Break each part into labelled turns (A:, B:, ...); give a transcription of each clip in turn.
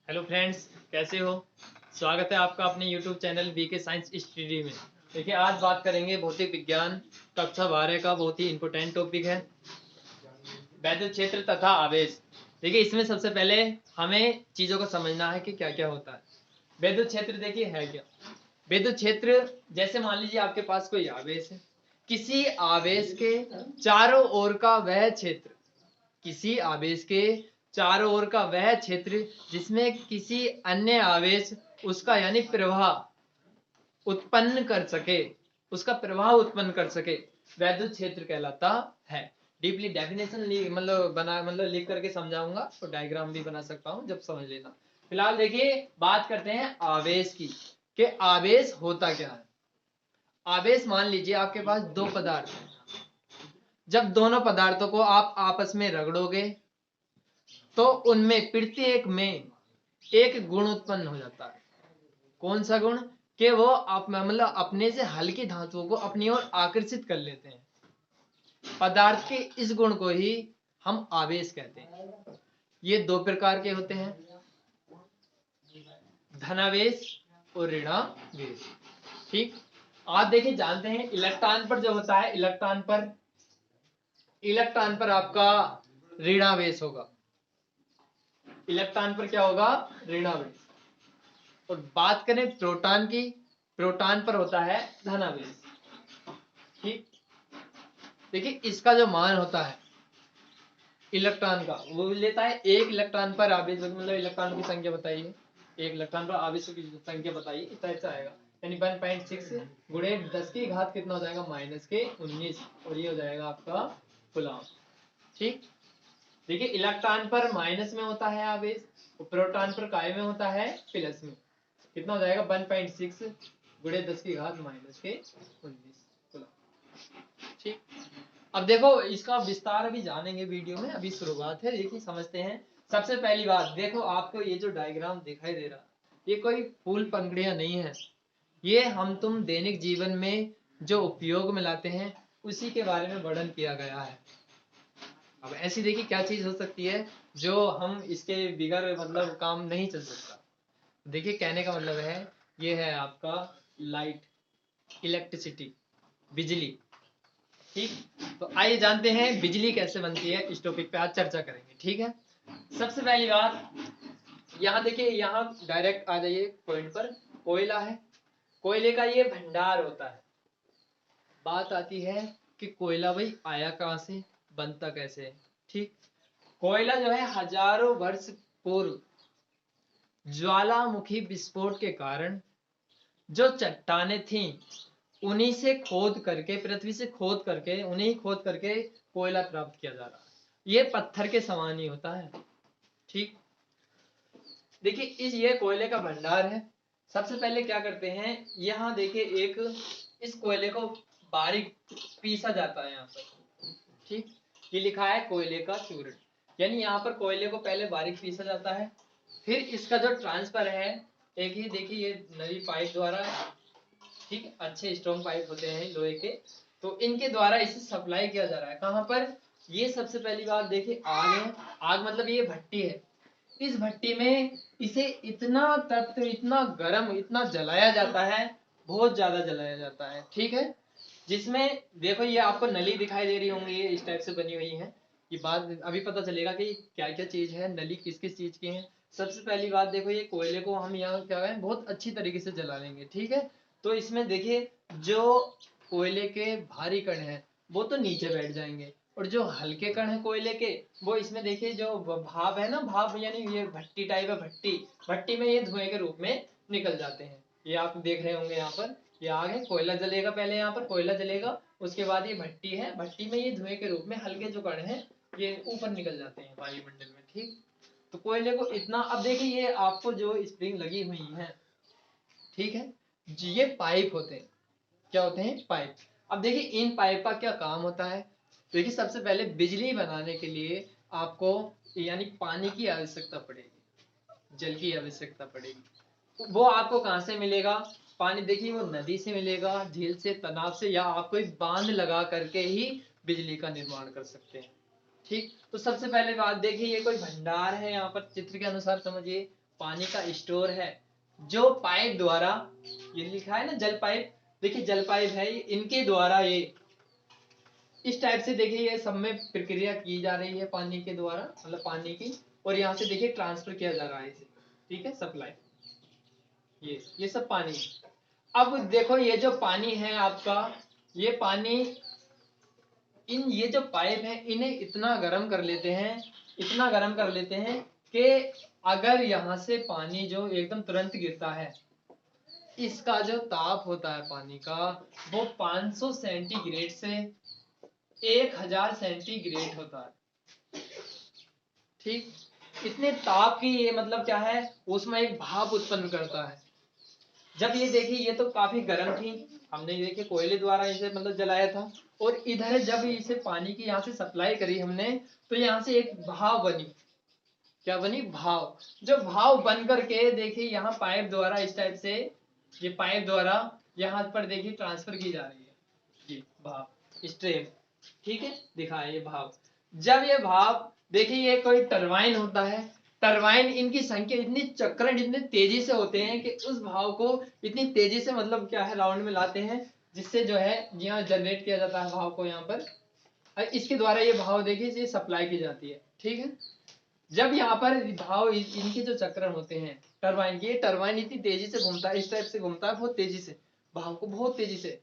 A: Hello friends, कैसे हो। स्वागत है आपका अपने YouTube channel BK science study में। देखिए, आज बात करेंगे भौतिक विज्ञान कक्षा 12 का बहुत ही इंपॉर्टेंट टॉपिक है वैद्युत क्षेत्र तथा आवेश। देखिए, इसमें सबसे पहले हमें चीज़ों को समझना है कि क्या क्या होता है वैद्युत क्षेत्र। देखिए है क्या वैद्युत क्षेत्र। जैसे मान लीजिए आपके पास कोई आवेश है, किसी आवेश के चारों ओर का वह क्षेत्र, किसी आवेश के चारों ओर का वह क्षेत्र जिसमें किसी अन्य आवेश उसका यानी प्रवाह उत्पन्न कर सके, उसका प्रवाह उत्पन्न कर सके, वैद्युत क्षेत्र कहलाता है। डीपली डेफिनेशन मतलब लिख करके समझाऊंगा तो डायग्राम भी बना सकता हूं, जब समझ लेना। फिलहाल देखिए, बात करते हैं आवेश की कि आवेश होता क्या है। आवेश मान लीजिए आपके पास दो पदार्थ हैं। जब दोनों पदार्थों को आप आपस में रगड़ोगे तो उनमें प्रत्येक में एक गुण उत्पन्न हो जाता है। कौन सा गुण? कि वो मतलब अपने से हल्की धातुओं को अपनी ओर आकर्षित कर लेते हैं। पदार्थ के इस गुण को ही हम आवेश कहते हैं। ये दो प्रकार के होते हैं, धनावेश और ऋणावेश। ठीक, आप देखिए जानते हैं इलेक्ट्रॉन पर जो होता है, इलेक्ट्रॉन पर आपका ऋणावेश होगा। इलेक्ट्रॉन पर क्या होगा? ऋणावेश। और बात करें प्रोटॉन की, प्रोटॉन पर होता है धनावेश। ठीक, देखिए इसका जो मान होता है इलेक्ट्रॉन का, वो लेता है एक इलेक्ट्रॉन पर आवेश, मतलब इलेक्ट्रॉन की संख्या बताइए, एक इलेक्ट्रॉन पर आवेशों की संख्या बताइए, इतना ऐसा आएगा। यानी 1.6 गुणे 10 की घात कितना हो जाएगा? -19, और ये हो जाएगा आपका कूलम्ब। ठीक, देखिए इलेक्ट्रॉन पर माइनस में होता है आवेश और प्रोटॉन पर काय में होता है प्लस में। कितना हो जाएगा? 1.6 गुणे 10 की घात -19 कूलम्ब। ठीक, अब देखो इसका विस्तार अभी जानेंगे वीडियो में, अभी शुरुआत है। देखिए समझते हैं। सबसे पहली बात देखो, आपको ये जो डायग्राम दिखाई दे रहा, ये कोई फूल पंखुड़ियां नहीं है। ये हम तुम दैनिक जीवन में जो उपयोग में लाते हैं उसी के बारे में वर्णन किया गया है। अब ऐसी देखिए क्या चीज हो सकती है जो हम इसके बिगैर मतलब काम नहीं चल सकता। देखिए कहने का मतलब है, ये है आपका लाइट, इलेक्ट्रिसिटी, बिजली। ठीक, तो आइए जानते हैं बिजली कैसे बनती है। इस टॉपिक पे आज चर्चा करेंगे। ठीक है, सबसे पहली बात यहाँ देखिए, यहाँ डायरेक्ट आ जाइए पॉइंट पर। कोयला है, कोयले का ये भंडार होता है। बात आती है कि कोयला भाई आया कहाँ से, बनता कैसे है। ठीक, कोयला जो है हजारों वर्ष पूर्व ज्वालामुखी विस्फोट के कारण जो चट्टानें थीं उन्हीं से खोद करके, पृथ्वी से खोद करके, उन्हीं खोद करके कोयला प्राप्त किया जा रहा है। ये पत्थर के समान ही होता है। ठीक, देखिए ये कोयले का भंडार है। सबसे पहले क्या करते हैं, यहाँ देखिए एक इस कोयले को बारीक पीसा जाता है यहाँ पर। ठीक, ये लिखा है कोयले का चूर्ण, यानी यहाँ पर कोयले को पहले बारीक पीसा जाता है। फिर इसका जो ट्रांसफर है, एक ही देखिए ये नली पाइप द्वारा, ठीक, अच्छे स्ट्रॉन्ग पाइप होते हैं लोहे के, तो इनके द्वारा इसे सप्लाई किया जा रहा है। कहाँ पर? ये सबसे पहली बात देखिए आग है। आग मतलब ये भट्टी है। इस भट्टी में इसे इतना तप्त, इतना गर्म, इतना जलाया जाता है, बहुत ज्यादा जलाया जाता है। ठीक है, जिसमें देखो ये आपको नली दिखाई दे रही होंगी, ये इस टाइप से बनी हुई है। ये बात अभी पता चलेगा कि क्या क्या चीज है, नली किस किस चीज की है। सबसे पहली बात देखो, ये कोयले को हम यहाँ क्या है बहुत अच्छी तरीके से जला लेंगे। ठीक है, तो इसमें देखिए जो कोयले के भारी कण है वो तो नीचे बैठ जाएंगे, और जो हल्के कण है कोयले के, वो इसमें देखिए जो भाप है ना, भाप यानी ये भट्टी टाइप है, भट्टी, भट्टी में ये धुएं के रूप में निकल जाते हैं। ये आप देख रहे होंगे यहाँ पर, ये आग है, कोयला जलेगा, पहले यहाँ पर कोयला जलेगा, उसके बाद ये भट्टी है, भट्टी में ये धुएं के रूप में हल्के जो कण है ये ऊपर निकल जाते हैं वायुमंडल में। ठीक, तो कोयले को इतना, अब देखिए ये आपको जो स्प्रिंग लगी हुई है, ठीक है, ये पाइप होते हैं। क्या होते हैं? पाइप। अब देखिए इन पाइप का क्या काम होता है। देखिए सबसे पहले बिजली बनाने के लिए आपको यानी पानी की आवश्यकता पड़ेगी, जल की आवश्यकता पड़ेगी। वो आपको कहाँ से मिलेगा? पानी देखिए वो नदी से मिलेगा, झील से, तालाब से, या आप कोई बांध लगा करके ही बिजली का निर्माण कर सकते हैं। ठीक, तो सबसे पहले बात देखिए, ये कोई भंडार है, यहाँ पर चित्र के अनुसार समझिए, पानी का स्टोर है जो पाइप द्वारा, ये लिखा है ना जल पाइप, देखिए जल पाइप है, इनके द्वारा ये इस टाइप से देखिए ये सब में प्रक्रिया की जा रही है पानी के द्वारा, मतलब पानी की, और यहाँ से देखिए ट्रांसफर किया जा रहा है इसे, ठीक है, सप्लाई, ये सब पानी है। अब देखो ये जो पानी है आपका, ये पानी, ये जो पाइप है इन्हें इतना गर्म कर लेते हैं, इतना गर्म कर लेते हैं कि अगर यहाँ से पानी जो एकदम तुरंत गिरता है, इसका जो ताप होता है पानी का वो 500 सेंटीग्रेड से 1000 सेंटीग्रेड होता है, ठीक। इतने ताप की ये मतलब क्या है, उसमें एक भाप उत्पन्न करता है। जब ये देखिए ये तो काफी गर्म थी, हमने ये देखिए कोयले द्वारा इसे मतलब जलाया था, और इधर जब इसे पानी की यहाँ से सप्लाई करी हमने, तो यहाँ से एक भाप बनी, क्या बनी, भाप। जो भाप बन करके देखिए यहाँ पाइप द्वारा इस टाइप से, ये पाइप द्वारा यहाँ पर देखिए ट्रांसफर की जा रही है, ये भाप स्ट्रीम, ठीक है, दिखाए ये भाप। जब ये भाप देखिए, ये कोई टरबाइन होता है, टरबाइन इनकी संख्या इतनी, चक्रण इतने तेजी से होते हैं कि उस भाव को इतनी तेजी से मतलब क्या है राउंड में लाते हैं, जिससे जो है यहाँ जनरेट किया जाता है भाव को यहाँ पर, और इसके द्वारा ये भाव देखिए ये सप्लाई की जाती है, ठीक है। जब यहाँ पर भाव इनके जो चक्रण होते हैं टरबाइन की, टरबाइन इतनी तेजी से घूमता है, इस टाइप से घूमता है बहुत तेजी से, भाव को बहुत तेजी से,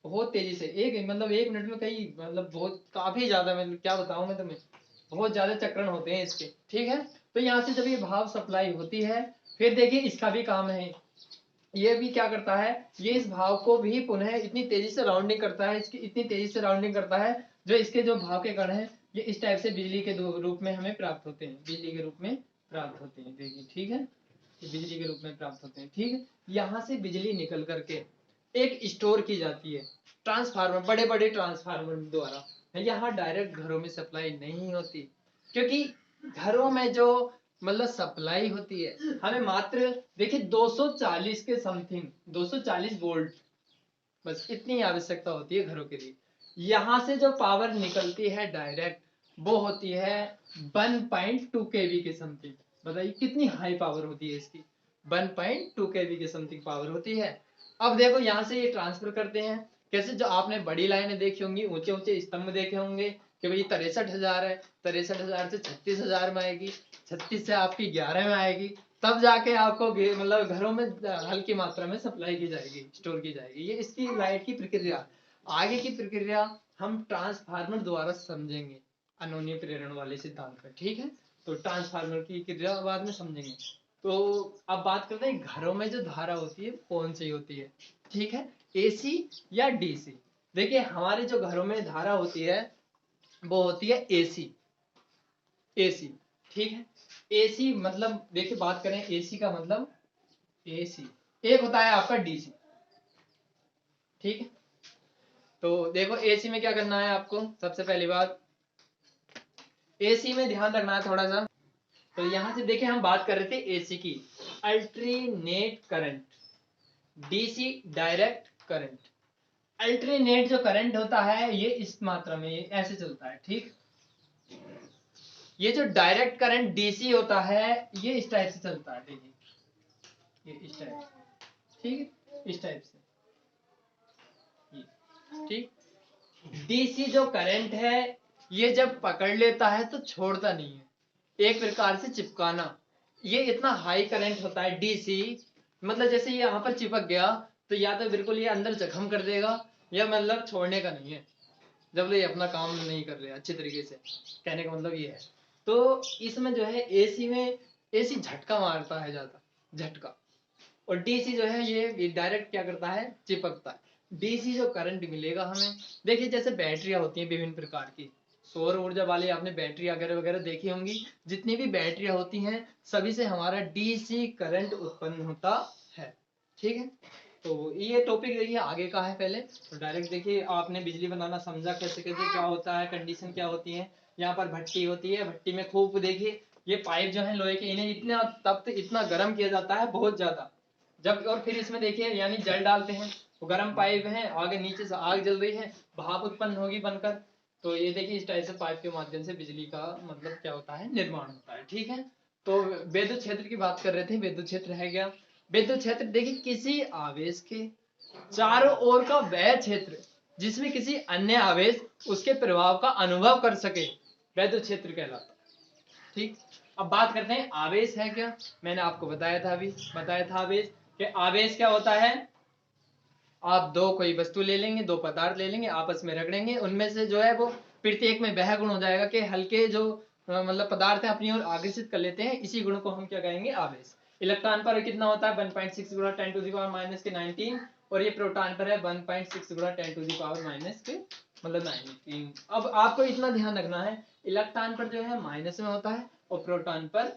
A: बहुत तेजी से, एक मतलब 1 मिनट में कई मतलब बहुत काफी ज्यादा, मतलब क्या बताऊं मैं तुम्हें, बहुत ज्यादा चक्रण होते हैं इसके, ठीक है। तो यहाँ से जब ये भाव सप्लाई होती है, फिर देखिए इसका भी काम है, ये भी क्या करता है, ये इस भाव को भी पुनः इतनी तेजी से राउंडिंग करता है, इसकी इतनी तेजी से राउंडिंग करता है, जो इसके जो भाव के कण हैं ये इस टाइप से बिजली के रूप में हमें प्राप्त होते हैं, बिजली के रूप में प्राप्त होते हैं, देखिए, ठीक है, ये बिजली के रूप में प्राप्त होते हैं, ठीक है। यहाँ से बिजली निकल करके एक स्टोर की जाती है ट्रांसफार्मर, बड़े बड़े ट्रांसफार्मर द्वारा, यहाँ डायरेक्ट घरों में सप्लाई नहीं होती, क्योंकि घरों में जो मतलब सप्लाई होती है हमें मात्र देखिए 240 के समथिंग, 240 वोल्ट, बस इतनी आवश्यकता होती है घरों के लिए। यहाँ से जो पावर निकलती है डायरेक्ट, वो होती है 1.2 केवी के समथिंग, बताइए कितनी हाई पावर होती है इसकी, 1.2 केवी के समथिंग पावर होती है। अब देखो यहाँ से ये ट्रांसफर करते हैं कैसे, जो आपने बड़ी लाइनें देखी होंगी, ऊंचे ऊंचे स्तंभ देखे होंगे कि भाई 63,000 है, 63,000 से 36,000 में आएगी, 36 से आपकी 11 में आएगी, तब जाके आपको मतलब घरों में हल्की मात्रा में सप्लाई की जाएगी, स्टोर की जाएगी। ये इसकी लाइट की प्रक्रिया, आगे की प्रक्रिया हम ट्रांसफार्मर द्वारा समझेंगे अनोनीय प्रेरण वाले सिद्धांत पर, ठीक है। तो ट्रांसफार्मर की क्रिया बाद में समझेंगे। तो अब बात करते हैं घरों में जो धारा होती है कौन सी होती है, ठीक है, एसी या डीसी। देखिए हमारे जो घरों में धारा होती है वो होती है एसी, एसी, ठीक है। एसी मतलब देखिए बात करें एसी का मतलब, एसी एक होता है आपका डीसी, ठीक है। तो देखो एसी में क्या करना है आपको, सबसे पहली बात एसी में ध्यान रखना है थोड़ा सा। तो यहां से देखिए हम बात कर रहे थे एसी की, alternate current, DC direct current. Alternate जो करंट होता है ये इस मात्रा में ऐसे चलता है, ठीक। ये जो डायरेक्ट करंट डीसी होता है ये इस टाइप से चलता है, देखिए ये इस टाइप से, ठीक है, इस टाइप से, ठीक। डीसी जो करंट है ये जब पकड़ लेता है तो छोड़ता नहीं है, एक प्रकार से चिपकाना, ये इतना हाई करंट होता है डीसी, मतलब जैसे ये यहाँ पर चिपक गया तो या तो बिल्कुल ये अंदर जख्म कर देगा, या मतलब छोड़ने का नहीं है जब ये अपना काम नहीं कर रहे अच्छे तरीके से, कहने का मतलब ये है। तो इसमें जो है एसी में, एसी झटका मारता है ज्यादा, झटका, और डीसी जो है ये डायरेक्ट क्या करता है, चिपकता है। डीसी जो करंट मिलेगा हमें, देखिए जैसे बैटरियां होती हैं विभिन्न प्रकार की, सौर ऊर्जा वाली आपने बैटरी वगैरह वगैरह देखी होंगी, जितनी भी बैटरियां होती हैं सभी से हमारा डीसी करंट उत्पन्न होता है, ठीक है। तो ये टॉपिक देखिए आगे का है, पहले तो डायरेक्ट देखिए आपने बिजली बनाना समझा कैसे कैसे क्या होता है, कंडीशन क्या होती है। यहाँ पर भट्टी होती है, भट्टी में खूब देखिए ये पाइप जो है लोहे के, इन्हें इतना तप्त इतना गर्म किया जाता है बहुत ज्यादा, जब और फिर इसमें देखिए यानी जल डालते हैं, वो गर्म पाइप है, आगे नीचे से आग जल रही है, भाप उत्पन्न होगी बनकर, तो ये देखिए इस टाइप से पाइप के माध्यम से बिजली का मतलब क्या होता है, निर्माण होता है, ठीक है। तो विद्युत क्षेत्र की बात कर रहे थे। विद्युत क्षेत्र है क्या? विद्युत क्षेत्र देखिए किसी आवेश के चारों ओर का वह क्षेत्र जिसमें किसी अन्य आवेश उसके प्रभाव का अनुभव कर सके, विद्युत क्षेत्र कहलाता है। ठीक, अब बात करते हैं आवेश है क्या। मैंने आपको बताया था आवेश कि आवेश क्या होता है। आप दो कोई वस्तु ले लेंगे, दो पदार्थ ले लेंगे, आपस में रगड़ेंगे, उनमें से जो है वो प्रत्येक में वह गुण हो जाएगा कि हल्के जो मतलब पदार्थ है अपनी ओर आकर्षित कर लेते हैं, इसी गुण को हम क्या कहेंगे? आवेश। इलेक्ट्रॉन पर कितना होता है? 1.6 गुणा 10 टू द पावर माइनस के 19, और ये प्रोटॉन पर है 1.6 गुणा 10 टू द पावर माइनस के मतलब 19। अब आपको इतना ध्यान रखना है, इलेक्ट्रॉन पर जो है माइनस में होता है और प्रोटॉन पर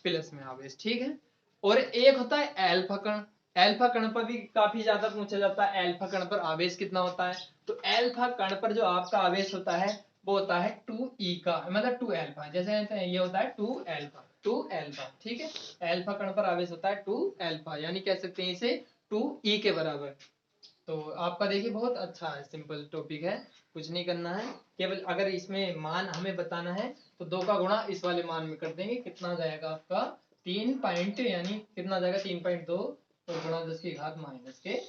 A: प्लस में आवेश। ठीक है, और एक होता है एल्फा कण। एल्फा कण पर भी काफी ज्यादा पूछा जाता है, एल्फा कण पर आवेश कितना होता है? तो एल्फा कण पर जो आपका आवेश होता है वो होता है 2e का, मतलब 2 एल्फा, जैसे ये होता है 2 एल्फा, 2 एल्फा। ठीक है, एल्फा कण पर आवेश होता है 2 एल्फा, यानी कह सकते हैं इसे 2e के बराबर। तो आपका देखिए बहुत अच्छा है, सिंपल टॉपिक है, कुछ नहीं करना है, केवल अगर इसमें मान हमें बताना है तो 2 का गुणा इस वाले मान में कर देंगे, कितना जाएगा आपका 3 पॉइंट, यानी कितना जाएगा 3.2 और गुणा 10 की घात माइनस के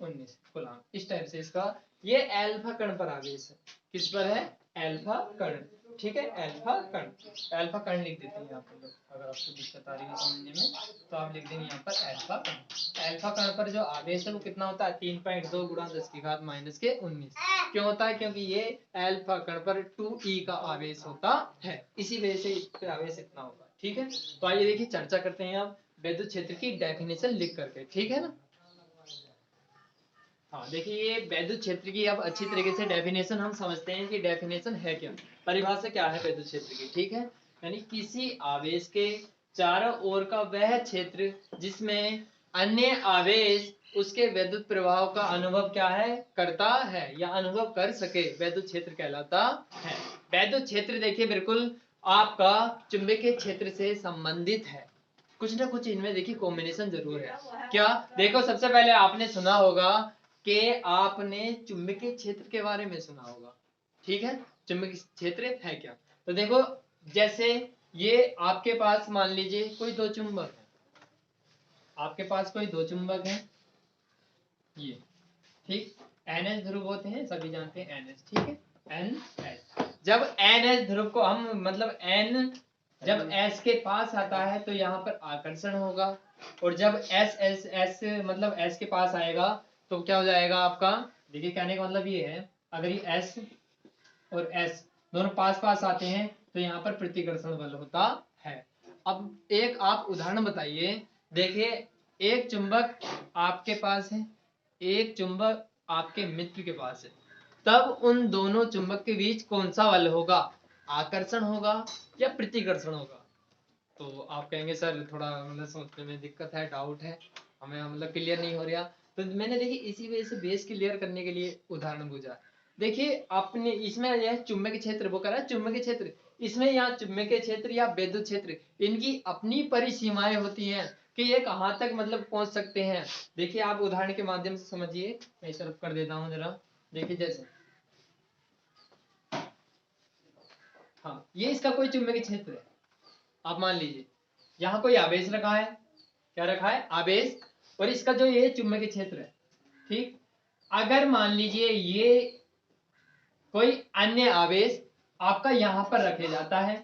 A: 19 गुलाम। इस टाइप से इसका ये एल्फा कण पर आवेश है। किस पर है? एल्फा कण। ठीक है, एल्फा कण। एल्फा कण लिख देते हैं यहाँ पर, अगर आपको दिक्कत आ रही है समझने में तो आप लिख देंगे यहाँ पर एल्फा कण। एल्फा कण पर जो आवेश है वो कितना होता है? 3.2 गुणा 10 की घात माइनस के 19। क्यों होता है? क्योंकि ये एल्फा कण पर 2e का आवेश होता है, इसी वजह से इस पर आवेश इतना होगा। ठीक है, तो आइए देखिए चर्चा करते हैं अब विद्युत क्षेत्र की डेफिनेशन लिख करके। ठीक है ना? हाँ, देखिए ये वैद्युत क्षेत्र की अब अच्छी तरीके से डेफिनेशन हम समझते हैं कि डेफिनेशन है क्या, परिभाषा क्या है वैद्युत क्षेत्र की। ठीक है, यानी किसी आवेश के चारों ओर का वह क्षेत्र जिसमें अन्य आवेश उसके वैद्युत प्रभाव का अनुभव क्या है? करता है या अनुभव कर सके, वैद्युत क्षेत्र कहलाता है। वैद्युत क्षेत्र देखिए बिल्कुल आपका चुंबकीय क्षेत्र से संबंधित है, कुछ ना कुछ इनमें देखिए कॉम्बिनेशन जरूर है। क्या? देखो सबसे पहले आपने सुना होगा कि आपने चुंबकीय क्षेत्र के बारे में सुना होगा। ठीक है, चुंबकीय क्षेत्र है क्या? तो देखो जैसे ये आपके पास मान लीजिए कोई दो चुंबक है, आपके पास कोई दो चुंबक है, ये ठीक, NH ध्रुव होते हैं, सभी जानते हैं NH। ठीक है, NH। जब NH ध्रुव को हम मतलब N जब S के पास आता है तो यहाँ पर आकर्षण होगा, और जब S मतलब S के पास आएगा तो क्या हो जाएगा आपका? देखिए कहने का मतलब ये है, अगर ये S और S दोनों पास पास आते हैं तो यहाँ पर प्रतिकर्षण बल होता है। अब एक आप उदाहरण बताइए, देखिए एक चुंबक आपके पास है, एक चुंबक आपके मित्र के पास है, तब उन दोनों चुंबक के बीच कौन सा बल होगा? आकर्षण होगा या प्रतिकर्षण होगा? तो आप कहेंगे सर थोड़ा मतलब सोचने में दिक्कत है, डाउट है, हमें मतलब क्लियर नहीं हो रहा। तो मैंने देखिए इसी वजह से बेस क्लियर करने के लिए उदाहरण पूछा। देखिए आपने इसमें यह चुंबकीय क्षेत्र वो करा, चुंबकीय क्षेत्र इसमें यहाँ चुंबकीय क्षेत्र या विद्युत क्षेत्र इनकी अपनी परिसीमाएं होती हैं कि ये कहाँ तक मतलब पहुंच सकते हैं। देखिए आप उदाहरण के माध्यम से समझिए, मैं इस तरफ कर देता हूँ जरा। देखिए जैसे हाँ, ये इसका कोई चुंबकीय क्षेत्र है, आप मान लीजिए यहाँ कोई आवेश रखा है, क्या रखा है? आवेश, और इसका जो ये चुंबकीय क्षेत्र है। ठीक, अगर मान लीजिए ये कोई अन्य आवेश आपका यहां पर रखे जाता है,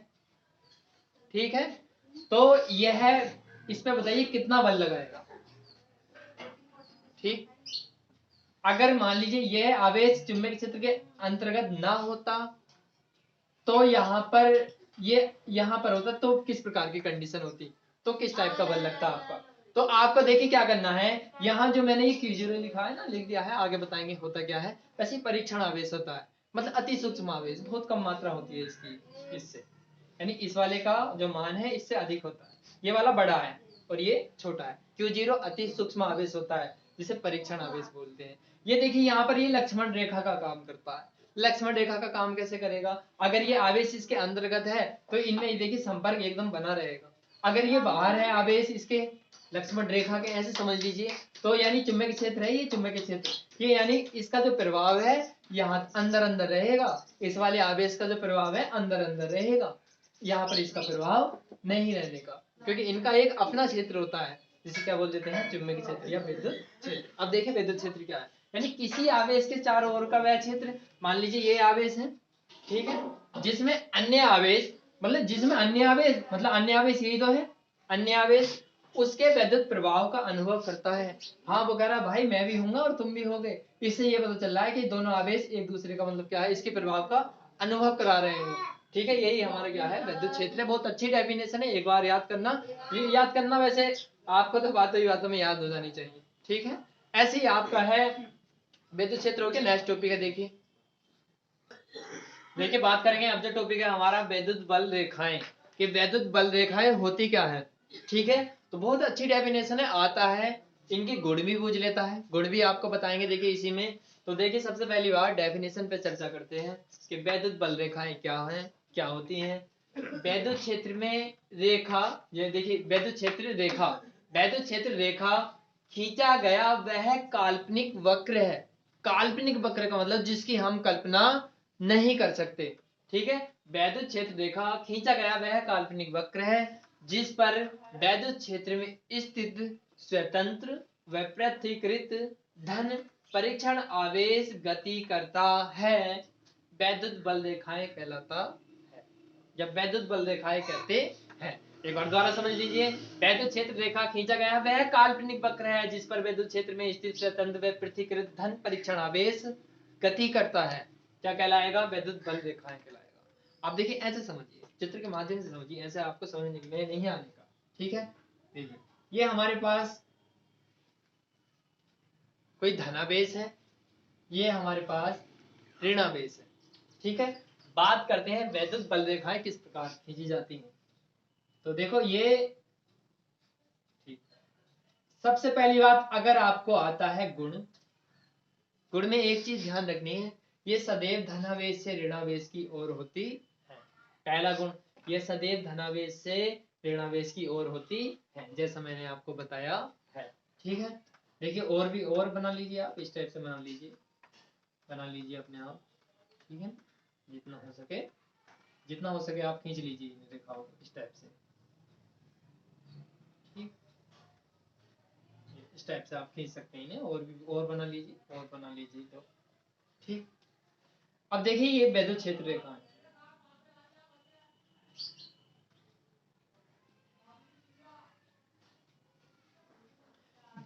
A: ठीक है, तो यह इस पे बताइए कितना बल लगाएगा? ठीक, अगर मान लीजिए यह आवेश चुंबकीय क्षेत्र के अंतर्गत ना होता तो यहां पर ये यहां पर होता तो किस प्रकार की कंडीशन होती, तो किस टाइप का बल लगता आपका? तो आपको देखिए क्या करना है, यहाँ जो मैंने ये Q0 लिखा है ना, लिख दिया है, आगे बताएंगे होता क्या है। वैसे परीक्षण आवेश होता है, मतलब अति सूक्ष्म आवेश, बहुत कम मात्रा होती है इसकी, इससे यानी इस वाले का जो मान है इससे अधिक होता है, ये वाला बड़ा है और ये छोटा है। Q0 अति सूक्ष्म आवेश होता है जिसे परीक्षण आवेश बोलते हैं। ये देखिए यहाँ पर ये लक्ष्मण रेखा का काम करता है। लक्ष्मण रेखा का काम कैसे करेगा? अगर ये आवेश इसके अंतर्गत है तो इनमें देखिए संपर्क एकदम बना रहेगा, अगर ये बाहर है आवेश इसके लक्ष्मण रेखा के, ऐसे समझ लीजिए, तो यानी चुंबकीय क्षेत्र है, ये चुंबकीय क्षेत्र, ये यानी इसका जो प्रभाव है यहाँ अंदर अंदर रहेगा, इस वाले आवेश का जो प्रभाव है अंदर अंदर रहेगा। यहाँ पर इसका प्रभाव नहीं रहने का, क्योंकि इनका एक अपना क्षेत्र होता है जिसे क्या बोल देते हैं, चुंबकीय क्षेत्र या विद्युत क्षेत्र। अब देखिए विद्युत क्षेत्र क्या है, यानी किसी आवेश के चारों ओर का वह क्षेत्र, मान लीजिए ये आवेश है, ठीक है, जिसमें अन्य आवेश, मतलब जिसमें अन्य आवेश, मतलब अन्य आवेश यही तो है, अन्य आवेश उसके विद्युत प्रभाव का अनुभव करता है। हाँ वो कह रहा है भाई मैं भी हूंगा और तुम भी होगे, इससे ये पता चल रहा है कि दोनों आवेश एक दूसरे का मतलब क्या है, इसके प्रभाव का अनुभव करा रहे हैं, ठीक है। यही हमारा क्या है, विद्युत क्षेत्र। बहुत अच्छी डेफिनेशन है, एक बार याद करना। ये याद करना वैसे आपको तो बातों में याद हो जानी चाहिए, ठीक है। ऐसे ही आपका है विद्युत क्षेत्र हो गया। नेक्स्ट टॉपिक है, देखिए देखिए बात करेंगे, अब जो टॉपिक है हमारा विद्युत बल रेखाएं, कि विद्युत बल रेखाएं होती क्या है, ठीक है। तो बहुत अच्छी डेफिनेशन है, आता है, इनकी गुण भी पूछ लेता है, गुण भी आपको बताएंगे देखिए इसी में। तो देखिए सबसे पहली बार डेफिनेशन पे चर्चा करते हैं कि विद्युत बल रेखाएं क्या हैं, क्या होती हैं। विद्युत क्षेत्र में रेखा, ये देखिए विद्युत क्षेत्र रेखा, विद्युत क्षेत्र रेखा खींचा गया वह काल्पनिक वक्र है। काल्पनिक वक्र का मतलब जिसकी हम कल्पना नहीं कर सकते, ठीक है। वैद्युत क्षेत्र रेखा खींचा गया वह काल्पनिक वक्र है जिस पर वैद्युत क्षेत्र में स्थित स्वतंत्र व पृथक्कृत धन परीक्षण आवेश गति करता है, वैद्युत बल रेखाएं कहलाता है, जब वैद्युत बल रेखाएं कहते हैं। एक बार दोबारा समझ लीजिए, वैद्युत क्षेत्र रेखा खींचा गया वह काल्पनिक वक्र है जिस पर वैद्युत क्षेत्र में स्थित स्वतंत्र व पृथक्कृत धन परीक्षण आवेश गति करता है, क्या कहलाएगा, वैद्युत बल रेखाएं कहलाएगा। आप देखिए ऐसे समझिए, चित्र के माध्यम से समझिए, ऐसे आपको समझने में नहीं आने का, ठीक है। देखिए ये हमारे पास कोई धनावेश है, ये हमारे पास ऋणावेश है, ठीक है। बात करते हैं वैद्युत बल रेखाएं किस प्रकार खींची जाती हैं। तो देखो ये, ठीक, सबसे पहली बात, अगर आपको आता है गुण, गुण में एक चीज ध्यान रखनी है, ये सदैव धनावेश से ऋणावेश की ओर होती है। पहला गुण, ये सदैव धनावेश से ऋणावेश की ओर होती है, जैसा मैंने आपको बताया है, ठीक है। देखिए और भी और बना लीजिए, आप इस टाइप से बना लीजिए, बना लीजिए अपने आप, ठीक है। जितना हो सके, जितना हो सके आप खींच लीजिए इन रेखाओं को इस टाइप से, ठीक, इस टाइप से आप खींच सकते हैं इन्हें, और भी और बना लीजिए, और बना लीजिए तो, ठीक। अब देखिए ये वैद्युत क्षेत्र रेखा है,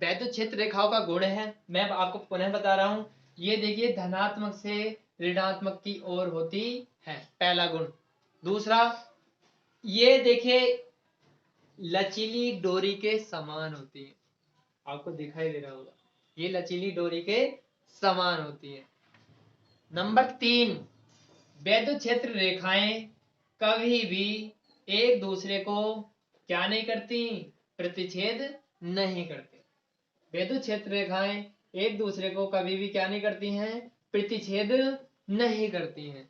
A: वैद्युत क्षेत्र रेखाओं का गुण है, मैं आपको पुनः बता रहा हूं, ये देखिए धनात्मक से ऋणात्मक की ओर होती है, पहला गुण। दूसरा, ये देखिए लचीली डोरी के समान होती है, आपको दिखाई दे रहा होगा, ये लचीली डोरी के समान होती है। नंबर 3, वैद्युत क्षेत्र रेखाएं कभी भी एक दूसरे को क्या नहीं करती, प्रतिच्छेद नहीं करती। वैद्युत क्षेत्र रेखाएं एक दूसरे को कभी भी क्या नहीं करती हैं, प्रतिच्छेद नहीं करती हैं,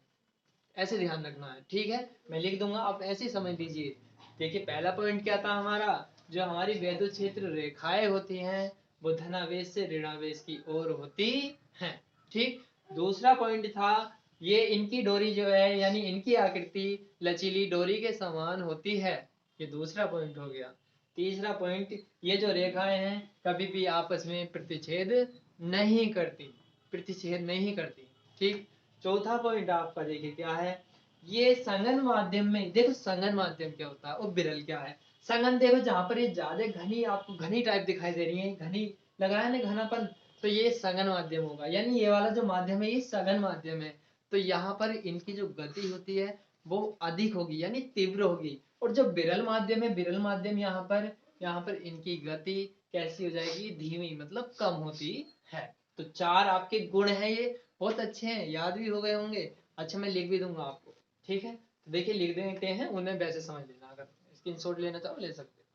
A: ऐसे ध्यान रखना है, ठीक है। मैं लिख दूंगा, आप ऐसे समझ लीजिए। देखिए पहला पॉइंट क्या था हमारा, जो हमारी वैद्युत क्षेत्र रेखाएं होती हैं वो धनावेश से ऋणावेश की ओर होती हैं, ठीक। दूसरा पॉइंट था, ये इनकी डोरी जो है, यानी इनकी आकृति लचीली डोरी के समान होती है, ये दूसरा पॉइंट हो गया। तीसरा पॉइंट, ये जो रेखाएं हैं कभी भी आपस में प्रतिच्छेद नहीं करती, प्रतिच्छेद नहीं करती, ठीक। चौथा पॉइंट आपका देखिए क्या है, ये संघन माध्यम में, देखो संघन माध्यम क्या होता है और विरल क्या है। संघन देखो जहां पर ये ज्यादा घनी, आपको घनी टाइप दिखाई दे रही है, घनी लग रहा है ना घनापन, तो ये संघन माध्यम होगा, यानी ये वाला जो माध्यम है ये सघन माध्यम है, तो यहाँ पर इनकी जो गति होती है वो अधिक होगी, यानी तीव्र होगी। और जो विरल माध्यम है, विरल माध्यम यहाँ पर इनकी गति कैसी हो जाएगी, धीमी, मतलब कम होती है। तो 4 आपके गुण हैं, ये बहुत अच्छे हैं, याद भी हो गए होंगे। अच्छा मैं लिख भी दूंगा आपको, ठीक है। तो देखिए लिख देते हैं, उन्हें वैसे समझ लेना, अगर स्क्रीनशॉट लेना चाहो ले सकते हैं।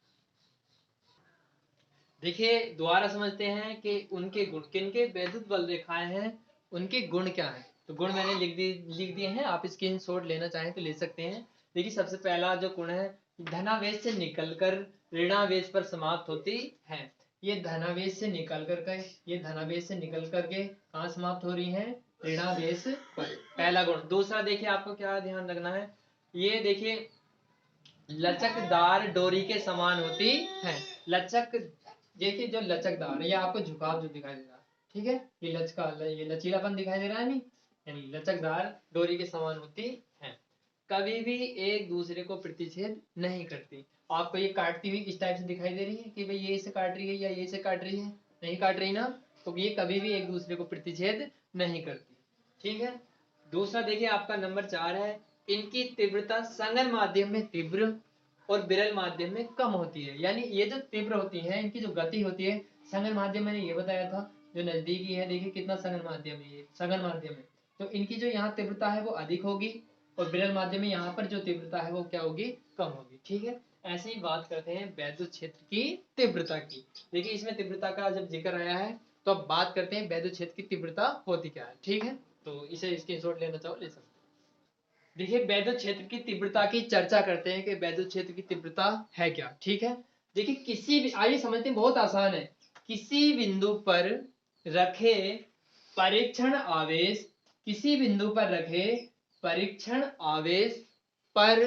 A: देखिए दोबारा समझते हैं कि उनके गुण, किनके वैद्युत बल रेखाएं हैं, उनके गुण क्या है। तो गुण मैंने लिख दिए हैं, आप स्क्रीनशॉट लेना चाहें तो ले सकते हैं। देखिए सबसे पहला जो गुण है, धनावेश से निकलकर ऋणावेश पर समाप्त होती है। ये धनावेश से निकल कर ये धनावेश से निकल करके कहाँ समाप्त हो रही है, ऋणावेश पर, पहला गुण। दूसरा देखिए आपको क्या ध्यान रखना है, ये देखिए लचकदार डोरी के समान होती है। लचक, देखिए जो लचकदार, ये आपको झुकाव जो दिखाई दे रहा है, ठीक है, ये ये लचीलापन दिखाई दे रहा है नहीं, यानी लचकदार डोरी के समान होती है, कभी भी एक दूसरे को प्रतिच्छेद नहीं करती। आपको ये काटती हुई इस टाइप से दिखाई दे रही है कि भाई ये इसे काट रही है या ये इसे काट रही है, नहीं काट रही ना, तो ये कभी भी एक दूसरे को प्रतिच्छेद नहीं करती, ठीक है। दूसरा देखिए आपका नंबर 4 है, इनकी तीव्रता संगन माध्यम में तीव्र और विरल माध्यम में कम होती है। यानी ये जो तीव्र होती है, इनकी जो गति होती है, संगन माध्यम मैंने ये बताया था, जो नजदीकी है, देखिए कितना संगन माध्यम है, ये संगन माध्यम है, तो इनकी जो यहाँ तीव्रता है वो अधिक होगी, और विरल माध्यम में यहाँ पर जो तीव्रता है वो क्या होगी, कम होगी, ठीक है। ऐसे ही बात करते हैं वैद्युत क्षेत्र की तीव्रता की। देखिए इसमें तीव्रता का जब जिक्र आया है, तो अब बात करते हैं वैद्युत क्षेत्र की तीव्रता होती क्या है, ठीक है। तो इसे स्क्रीनशॉट लेना चाहो ले सकते। देखिए वैद्युत क्षेत्र की तीव्रता की चर्चा करते हैं कि वैद्युत क्षेत्र की तीव्रता है क्या, ठीक है। देखिए किसी भी, आइए समझते हैं, बहुत आसान है। किसी बिंदु पर रखे परीक्षण आवेश, किसी बिंदु पर रखे परीक्षण आवेश पर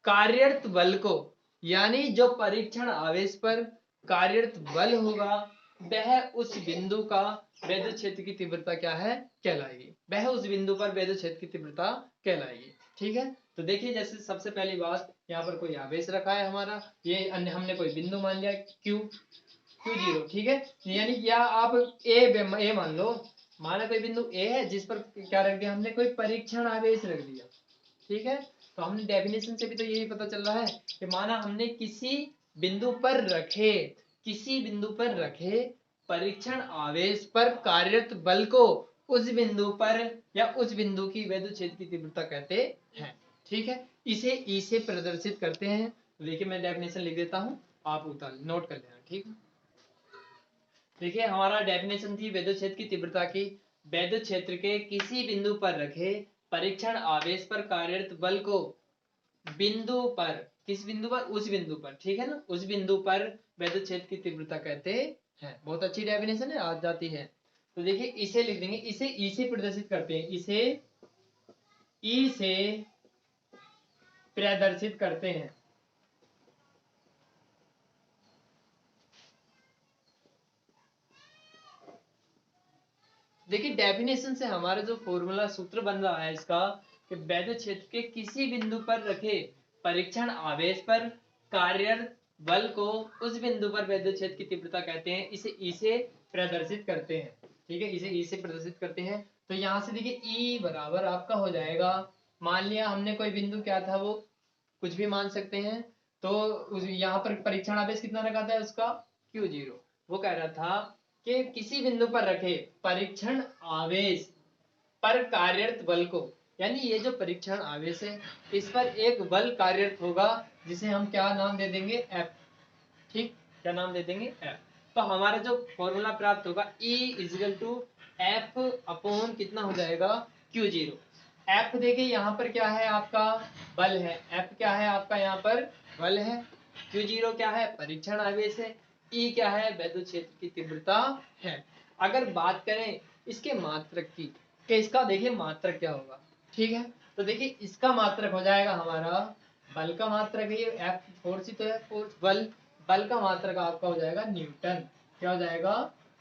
A: कार्यरत बल को, यानी जो परीक्षण आवेश पर कार्यरत बल होगा, वह उस बिंदु का वैद्युत क्षेत्र की तीव्रता क्या है, कहलाएगी। वह उस बिंदु पर वैद्युत क्षेत्र की तीव्रता कहलाएगी, ठीक है। तो देखिए जैसे सबसे पहली बात, यहाँ पर कोई आवेश रखा है हमारा, ये अन्य हमने कोई बिंदु मान लिया Q0, ठीक है, यानी या आप ए मान लो, माना कोई बिंदु ए है जिस पर क्या रख दिया हमने, कोई परीक्षण आवेश रख दिया, ठीक है। तो हमने डेफिनेशन से भी तो यही पता चल रहा है कि माना हमने किसी बिंदु पर रखे, किसी बिंदु पर रखे परीक्षण आवेश पर कार्यरत बल को उस बिंदु पर या उस बिंदु की वैद्युत क्षेत्र की तीव्रता कहते हैं, ठीक है। इसे ई से प्रदर्शित करते हैं। तो देखिए मैं डेफिनेशन लिख देता हूं, आप उतार नोट कर लेना, ठीक है। देखिए हमारा डेफिनेशन थी वैद्युत क्षेत्र की तीव्रता की, वैद्युत क्षेत्र के किसी बिंदु पर रखे परीक्षण आवेश पर कार्यरत बल को बिंदु पर, किस बिंदु पर, उस बिंदु पर, ठीक है ना, उस बिंदु पर वैद्युत क्षेत्र की तीव्रता कहते हैं। बहुत अच्छी डेफिनेशन है, आ जाती है। तो देखिए इसे लिख देंगे, इसे ई से प्रदर्शित करते हैं, इसे ई से प्रदर्शित करते हैं। देखिए डेफिनेशन से हमारा जो फॉर्मूला सूत्र बन रहा है इसका, कि वैद्युत क्षेत्र के किसी बिंदु पर रखे परीक्षण आवेश पर कार्यरत बल को उस बिंदु पर वैद्युत क्षेत्र की तीव्रता कहते हैं। इसे ई से प्रदर्शित करते हैं, ठीक है, इसे ई से प्रदर्शित करते हैं। तो यहाँ से देखिए ई बराबर आपका हो जाएगा, मान लिया हमने कोई बिंदु क्या था, वो कुछ भी मान सकते हैं, तो यहाँ पर परीक्षण आवेश कितना रखा था उसका, Q0। वो कह रहा था कि किसी बिंदु पर रखे परीक्षण आवेश पर कार्यरत बल को, यानी ये जो परीक्षण आवेश है इस पर एक बल कार्यरत होगा, जिसे हम क्या नाम दे देंगे, F, ठीक, क्या नाम दे देंगे, F। तो हमारा जो फॉर्मूला प्राप्त होगा E equal to F upon कितना हो जाएगा, Q0। F देखिए यहाँ पर क्या है आपका, बल है, F क्या है आपका यहाँ पर, बल है, Q0 क्या है, परीक्षण आवेश है, E क्या है, वैद्युत क्षेत्र की तीव्रता है। अगर बात करें इसके मात्रक की, कि इसका देखिए मात्रक क्या होगा, ठीक है। तो देखिए इसका मात्रक हो जाएगा हमारा, बल का मात्रक है ये F, फोर्स ही तो है, फोर्स, बल, बल का मात्रक आपका हो जाएगा न्यूटन, क्या हो जाएगा,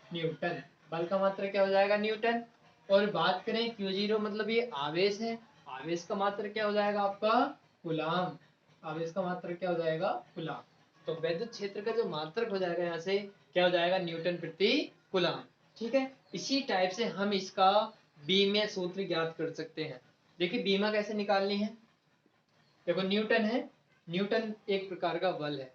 A: न्यूटन, बल का मात्रक क्या हो जाएगा, न्यूटन। और बात करें Q0 मतलब ये आवेश है, आवेश का मात्रक क्या हो जाएगा आपका, कूलाम, आवेश का मात्रक क्या हो जाएगा, कूलाम। तो वैद्युत क्षेत्र का जो मात्रक हो जाएगा यहाँ से क्या हो जाएगा, न्यूटन प्रति कूलाम, ठीक है। इसी टाइप से हम इसका बीमीय सूत्र ज्ञात कर सकते हैं। देखिए बीमा कैसे निकालनी है, देखो न्यूटन है, न्यूटन एक प्रकार का बल है,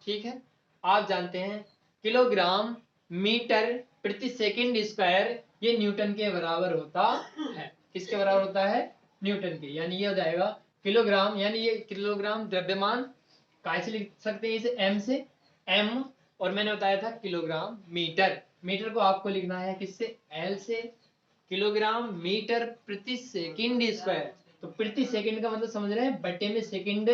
A: ठीक है। आप जानते हैं किलोग्राम मीटर प्रति सेकंड स्क्वायर ये न्यूटन के बराबर होता है, किसके बराबर होता है, न्यूटन के। यानी ये हो जाएगा किलोग्राम, यानी ये किलोग्राम द्रव्यमान कैसे लिख सकते हैं इसे, m से, m, और मैंने बताया था किलोग्राम मीटर, मीटर को आपको लिखना है किससे, l से, किलोग्राम मीटर प्रति सेकंड स्क्वायर। तो प्रति सेकंड का मतलब समझ रहे हैं, बटे में सेकंड,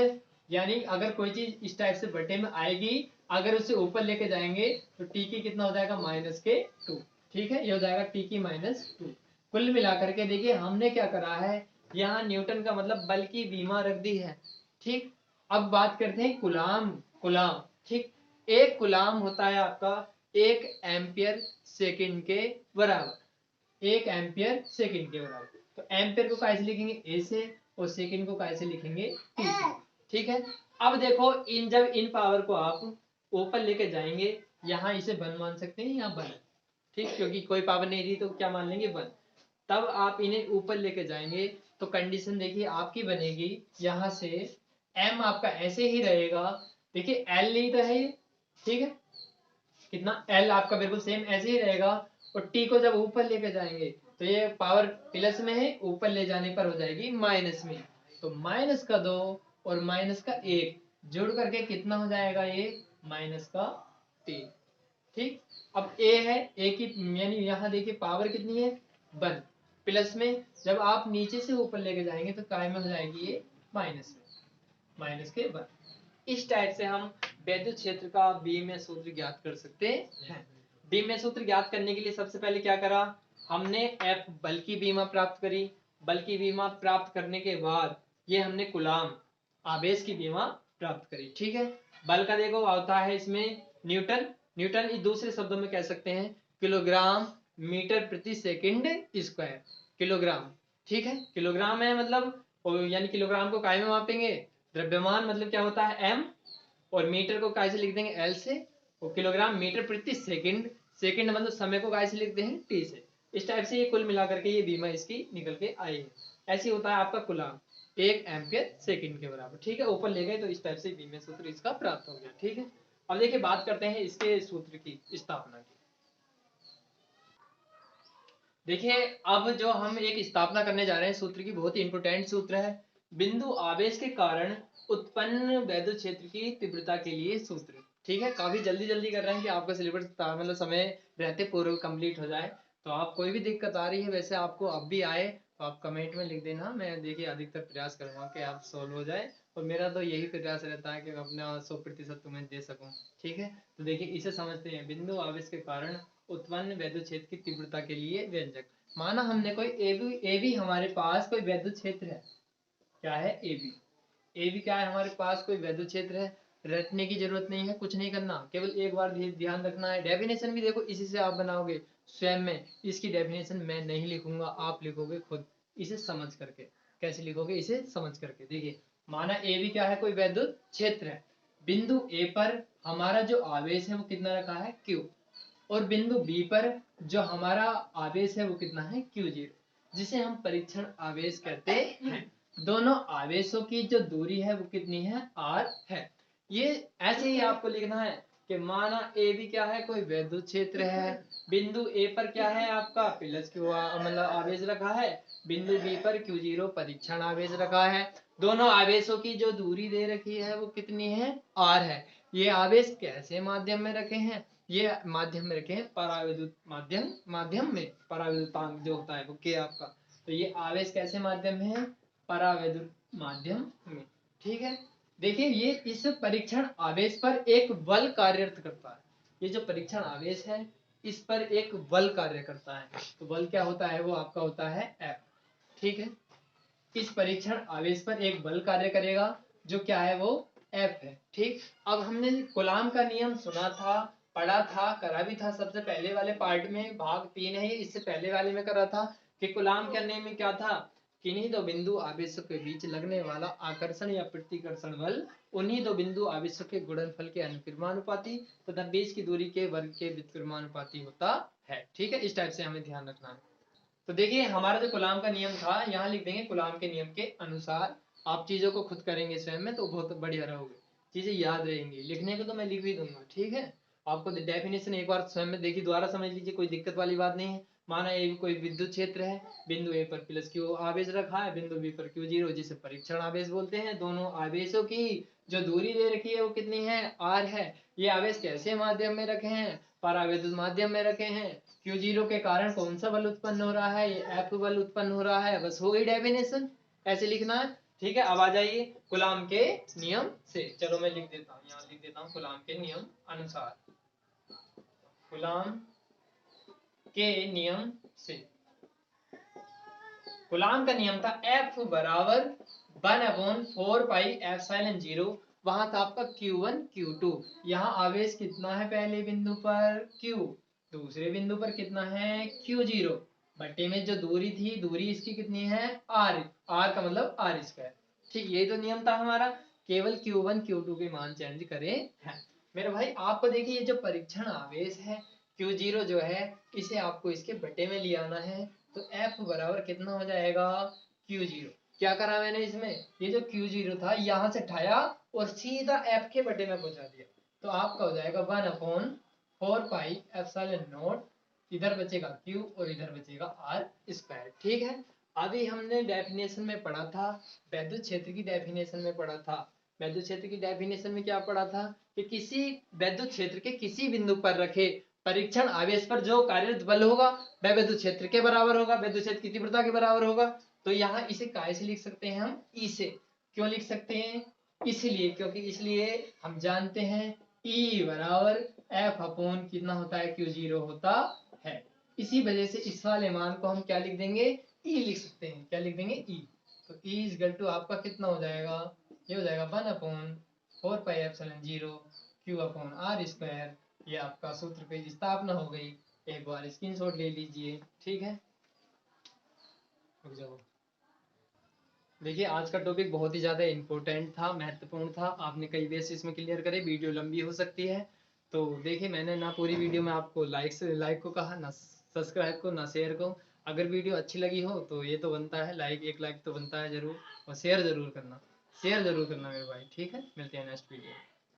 A: यानी अगर कोई चीज इस टाइप से बटे में आएगी, अगर उसे ऊपर लेके जाएंगे तो टी की कितना हो जाएगा, -2, ठीक है, ये हो जाएगा टी की -2। कुल मिलाकर के देखिए हमने क्या करा है, यहाँ न्यूटन का मतलब बल की बीमा रख दी है, ठीक। अब बात करते हैं कुलाम। कुलाम, ठीक, एक कुलाम होता है आपका 1 एम्पियर सेकंड के बराबर। 1 एम्पियर सेकंड के बराबर। तो एम्पियर को कैसे लिखेंगे, ए से, और सेकंड को कैसे लिखेंगे, टी से। ठीक है, अब देखो जब इन पावर को आप ऊपर लेके जाएंगे, यहाँ इसे 1 मान सकते हैं, यहाँ 1, ठीक, क्योंकि कोई पावर नहीं दी तो क्या मान लेंगे, 1। तब आप इन्हें ऊपर लेके जाएंगे तो कंडीशन देखिए आपकी बनेगी, यहाँ से m आपका ऐसे ही रहेगा। देखिए l नहीं तो है ये, ठीक है, कितना l आपका बिल्कुल सेम ऐसे ही रहेगा। और t को जब ऊपर लेके जाएंगे तो ये पावर प्लस में है, ऊपर ले जाने पर हो जाएगी माइनस में। तो माइनस का 2 और माइनस का 1 जोड़ करके कितना हो जाएगा, ये माइनस का 3। ठीक, अब a है, a की यानी यहाँ देखिए पावर कितनी है, 1, प्लस में जब आप नीचे से ऊपर लेके जाएंगे तो काय में हो जाएगी ये माइनस में, माइनस के 1। इस टाइप से हम वैद्युत क्षेत्र का बीम सूत्र ज्ञात कर सकते हैं। बीम सूत्र ज्ञात करने के लिए सबसे पहले क्या करा, हमने F बल की बीमा प्राप्त करी। बल की बीमा प्राप्त करने के बाद ये हमने कुलाम आवेश की बीमा प्राप्त करी। ठीक है, बल का देखो होता है इसमें न्यूटन। न्यूटन इस दूसरे शब्दों में कह सकते हैं किलोग्राम मीटर प्रति सेकंड स्क्वायर, किलोग्राम। ठीक है, किलोग्राम है मतलब, यानी किलोग्राम को काय में मापेंगे, द्रव्यमान मतलब क्या होता है m, और मीटर को काय से लिख देंगे l से, और किलोग्राम मीटर प्रति सेकंड, सेकंड मतलब समय को काय से लिखते हैं t से। इस टाइप से ये कुल मिलाकर के ये बीमा इसकी निकल के आई है। ऐसे होता है आपका कुलाम 1 एम्पियर सेकंड के बराबर। ठीक है, ऊपर ले गए तो इस टाइप से बीमा सूत्र इसका प्राप्त हो गया। ठीक है, अब देखिए बात करते हैं इसके सूत्र की स्थापना की। देखिए अब जो हम एक स्थापना करने जा रहे हैं सूत्र की, बहुत ही इंपोर्टेंट सूत्र है। बिंदु आवेश के कारण उत्पन्न वैद्युत क्षेत्र की तीव्रता के लिए सूत्र। ठीक है, काफी जल्दी जल्दी कर रहे हैं कि आपका सिलेबस मतलब समय रहते पूर्व कंप्लीट हो जाए। तो आप कोई भी दिक्कत आ रही है, वैसे आपको अब भी आए तो आप कमेंट में लिख देना, मैं देखिए अधिकतर प्रयास करूंगा कि आप सोल्व हो जाए। और मेरा तो यही प्रयास रहता है कि मैं अपना 100% तुम्हें दे सकूं। ठीक है, तो देखिए इसे समझते हैं, बिंदु आवेश के कारण उत्पन्न वैद्युत क्षेत्र की तीव्रता के लिए व्यंजक। माना हमने कोई ए बी हमारे पास कोई वैद्युत क्षेत्र है, क्या है ए बी क्या है हमारे पास कोई वैद्युत क्षेत्र है। रटने की जरूरत नहीं है, कुछ नहीं करना, केवल एक बार ध्यान रखना है। डेफिनेशन भी देखो इसी से आप बनाओगे स्वयं में, इसकी डेफिनेशन मैं नहीं लिखूंगा, आप लिखोगे खुद इसे समझ करके। कैसे लिखोगे, इसे समझ करके। देखिए माना ए बी क्या है, कोई वैद्युत क्षेत्र है। बिंदु ए पर हमारा जो आवेश है वो कितना रखा है, Q, और बिंदु बी पर जो हमारा आवेश है वो कितना है, Q0, जिसे हम परीक्षण आवेश कहते हैं। दोनों आवेशों की जो दूरी है वो कितनी है, r है। ये ऐसे ही आपको लिखना है कि माना ए बी क्या है, कोई वैद्युत क्षेत्र है। बिंदु ए पर क्या है आपका प्लस Q मतलब आवेश रखा है, बिंदु बी पर Q0 परीक्षण आवेश रखा है। दोनों आवेशों की जो दूरी दे रखी है वो कितनी है, r है। ये आवेश कैसे माध्यम में रखे हैं, ये माध्यम में रखे हैं पराविद्युत माध्यम में, पराविद्युतांक जो होता है वो के आपका। तो ये आवेश कैसे माध्यम में है, पराविद्युत माध्यम में। ठीक है, देखिए ये इस परीक्षण आवेश पर एक बल कार्यरत करता है। ये जो परीक्षण आवेश है इस पर एक बल कार्य करता है। तो बल क्या होता है, वो आपका होता है F। ठीक है, इस परीक्षण आवेश पर एक बल कार्य करेगा जो क्या है, वो F है। ठीक, अब हमने कूलाम का नियम सुना था, पढ़ा था, करा भी था सबसे पहले वाले पार्ट में, भाग 3 है, इससे पहले वाले में करा था कि कूलाम करने में क्या था, किन्हीं दो बिंदु आवेशों के बीच लगने वाला आकर्षण या प्रतिकर्षण बल उन्हीं दो बिंदु आवेशों के गुणनफल के अनुक्रमानुपाती तथा बीच की दूरी के वर्ग के व्युत्क्रमानुपाती होता है। ठीक है, इस टाइप से हमें ध्यान रखना है। तो देखिए हमारा जो कूलाम का नियम था, यहाँ लिख देंगे कूलाम के नियम के अनुसार। आप चीजों को खुद करेंगे स्वयं में तो बहुत बढ़िया रहोगे, चीजें याद रहेंगी। लिखने को तो मैं लिख भी दूंगा। ठीक है, आपको डेफिनेशन एक बार स्वयं में देखिए, दोबारा समझ लीजिए, कोई दिक्कत वाली बात नहीं है। माना ये कोई विद्युत क्षेत्र है, बिंदु ए पर प्लस Q आवेश रखा है, बिंदु बी पर Q0 जिसे परीक्षण आवेश बोलते हैं। दोनों आवेशों की जो दूरी दे रखी है वो कितनी है, r है। ये आवेश कैसे माध्यम में रखे हैं, पराविद्युत माध्यम में रखे हैं। Q0 के कारण कौन सा बल उत्पन्न हो रहा है, ये F बल उत्पन्न हो रहा है। बस हो गई डेफिनेशन, ऐसे लिखना है। ठीक है, अब आ जाइए कूलाम के नियम से। चलो मैं लिख देता हूँ, यहाँ लिख देता हूँ कूलाम के नियम अनुसार। कूलाम के नियम से, कूलाम का नियम था F बराबर 1/4πε0, वहां था आपका Q1 Q2। यहाँ आवेश कितना है पहले बिंदु पर Q, दूसरे बिंदु पर कितना है Q0, बट्टे में जो दूरी थी, दूरी इसकी कितनी है R, R का मतलब R²। ठीक, यही तो नियम था हमारा, केवल Q1 Q2 के मान चेंज करें हैं। मेरे भाई आपको देखिए ये जो परीक्षण आवेश है Q0 जो है, इसे आपको इसके बटे में ले आना है, तो F बराबर कितना हो जाएगा Q0। क्या करा मैंने इसमें, ये जो Q0 था यहाँ से उठाया और सीधा F के बटे में पहुंचा दिया, तो आपका हो जाएगा 1/4πε0, इधर बचेगा Q और इधर बचेगा R²। ठीक है, अभी हमने डेफिनेशन में पढ़ा था, वैद्युत क्षेत्र की डेफिनेशन में पढ़ा था। वैद्युत क्षेत्र की डेफिनेशन में क्या पढ़ा था कि किसी वैद्युत क्षेत्र के किसी बिंदु पर रखे परीक्षण आवेश पर जो कार्यरत बल होगा वह वैद्युत क्षेत्र के बराबर होगा, वैद्युत क्षेत्र की तीव्रता के बराबर होगा। तो यहाँ इसे काय से लिख सकते हैं हम, ई से। क्यों लिख सकते हैं, इसलिए क्योंकि इसलिए हम जानते हैं E बराबर F अपॉन कितना होता है Q0 होता है। इसी वजह से इस वाले मान को हम क्या लिख देंगे, E लिख सकते हैं। क्या लिख देंगे, E। तो E इक्वल टू आपका कितना हो जाएगा, ये हो जाएगा 1/4πε0 Q अपॉन R²। ये आपका सूत्र पे स्थापना हो गई, एक बार स्क्रीनशॉट ले लीजिए। ठीक है, रुक जाओ। देखिए आज का टॉपिक बहुत ही ज़्यादा इम्पोर्टेंट था, महत्वपूर्ण था, आपने कई बेसिस में क्लियर करे, वीडियो लंबी हो सकती है। तो देखिए मैंने ना पूरी वीडियो में आपको लाइक को कहा, ना सब्सक्राइब को, ना शेयर को। अगर वीडियो अच्छी लगी हो तो ये तो बनता है लाइक, एक लाइक तो बनता है ज़रूर, और शेयर ज़रूर करना, शेयर ज़रूर करना मेरे भाई। ठीक है, मिलते हैं नेक्स्ट वीडियो।